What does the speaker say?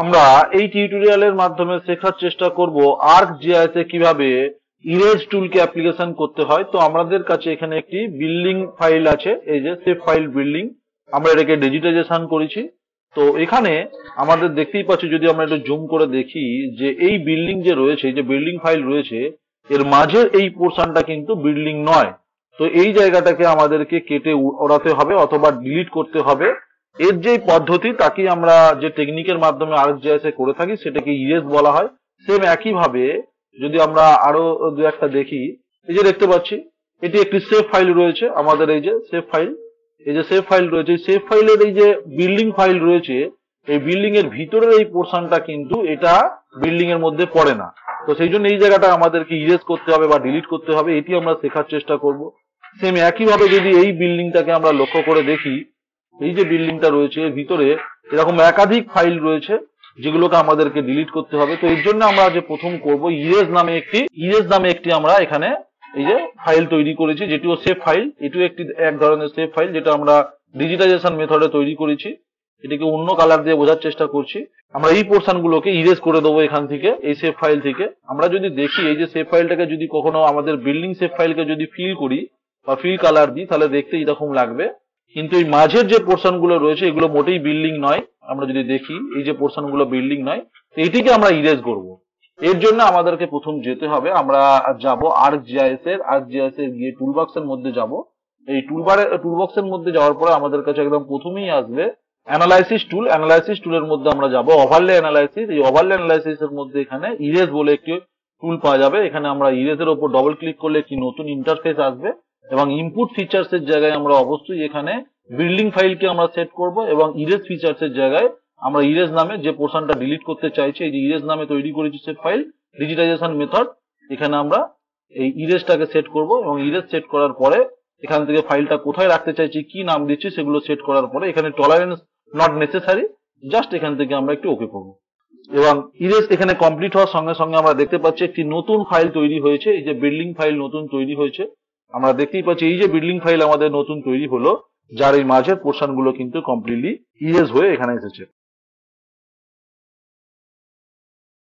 আমরা এই টিউটোরিয়ালের মাধ্যমে শেখার চেষ্টা করব ArcGIS এ কিভাবে ইরেজ টুলকে অ্যাপ্লিকেশন করতে হয়। তো আমাদের কাছে এখানে একটি বিল্ডিং ফাইল আছে, এই যে সেভ ফাইল বিল্ডিং, আমরা এটাকে ডিজিটাইজেশন করেছি। তো এখানে আমাদের দেখতেই পাচ্ছি, যদি আমরা একটু জুম করে দেখি, যে এই বিল্ডিং যে রয়েছে, যে বিল্ডিং ফাইল রয়েছে, এর মাঝের এই পোর্শনটা কিন্তু বিল্ডিং নয়। তো এই জায়গাটাকে আমাদেরকে কেটে ওড়াতে হবে অথবা ডিলিট করতে হবে। এর যে পদ্ধতি, তাকে আমরা যে টেকনিকের মাধ্যমে ArcGIS এ করে থাকি সেটাকে ইরেজ বলা হয়। সেম একই ভাবে যদি আমরা আরো দু একটা দেখি, এই যে দেখতে পাচ্ছি এটি একটি সেভ ফাইল রয়েছে আমাদের, এই যে সেভ ফাইল, এই যে সেভ ফাইল রয়েছে, সেভ ফাইলের এই যে বিল্ডিং ফাইল রয়েছে, এই বিল্ডিং এর ভিতরের এই পোর্শনটা কিন্তু এটা বিল্ডিং এর মধ্যে পড়ে না। তো সেই জন্য এই জায়গাটা আমাদেরকে ইরেজ করতে হবে বা ডিলিট করতে হবে, এটি আমরা শেখার চেষ্টা করব। সেম একই ভাবে যদি এই বিল্ডিংটাকে আমরা লক্ষ্য করে দেখি, এই যে বিল্ডিংটা রয়েছে এর ভিতরে এরকম একাধিক ফাইল রয়েছে যেগুলোকে আমাদেরকে ডিলিট করতে হবে। তো এর জন্য আমরা যে প্রথম করব, ইরেজ নামে একটি আমরা এখানে এই যে ফাইল তৈরি করেছি, যেটিও সেভ ফাইল। এটিও একটি এক ধরনের সেভ ফাইল, যেটা আমরা ডিজিটাইজেশন মেথডে তৈরি করেছি। এটিকে অন্য কালার দিয়ে বোঝার চেষ্টা করছি। আমরা এই পোর্শন গুলোকে ইরেজ করে দেবো এখান থেকে, এই সেভ ফাইল থেকে। আমরা যদি দেখি, এই যে সেভ ফাইলটাকে যদি কখনো আমাদের বিল্ডিং সেভ ফাইলকে যদি ফিল করি বা ফিল কালার দিই, তাহলে দেখতে এরকম লাগবে। কিন্তু এই মাঝের যে পোর্শন গুলো রয়েছে এগুলো মোটেই বিল্ডিং নয়। আমরা যদি দেখি এই যে পোর্শন গুলো বিল্ডিং নয়, এটিকে আমরা ইরেজ করব। এর জন্য আমাদেরকে প্রথম যেতে হবে, আমরা যাব ArcGIS এর গিয়ে টুলবক্সের মধ্যে যাব। এই টুলবক্সের মধ্যে যাওয়ার পরে আমাদের কাছে একদম প্রথমেই আসবে অ্যানালাইসিস টুল। অ্যানালাইসিস টুলের মধ্যে আমরা যাব ওভারলে অ্যানালাইসিস। এই ওভারলে অ্যানালাইসিস এর মধ্যে এখানে ইরেজ বলে একটি টুল পাওয়া যাবে। এখানে আমরা ইরেজের উপর ডবল ক্লিক করলে একটি নতুন ইন্টারফেস আসবে এবং ইনপুট ফিচার্স এর জায়গায় আমরা অবশ্যই এখানে বিল্ডিং ফাইলকে আমরা সেট করব এবং ইরেজ ফিচার্স এর জায়গায় আমরা ইরেজ নামে যে পোর্শনটা ডিলিট করতে চাইছি, এই যে ইরেজ নামে তৈরি করেছি সেভ ফাইল ডিজিটাইজেশন মেথড, এখানে আমরা এই ইরেজটাকে সেট করব এবং ইরেজ সেট করার পরে এখান থেকে ফাইলটা কোথায় রাখতে চাইছি, কি নাম দিচ্ছি, সেগুলো সেট করার পরে এখানে টলারেন্স নট নেসেসারি, জাস্ট এখান থেকে আমরা একটু ওকে করব। এবং ইরেজ এখানে কমপ্লিট হওয়ার সঙ্গে সঙ্গে আমরা দেখতে পাচ্ছি একটি নতুন ফাইল তৈরি হয়েছে। এই যে বিল্ডিং ফাইল নতুন তৈরি হয়েছে, আমরা দেখতেই পাচ্ছি এই যে বিল্ডিং ফাইল আমাদের নতুন তৈরি হলো, যার এই মাঝের পোর্শন গুলো কিন্তু কমপ্লিটলি ইরেজ হয়ে এখানে এসেছে।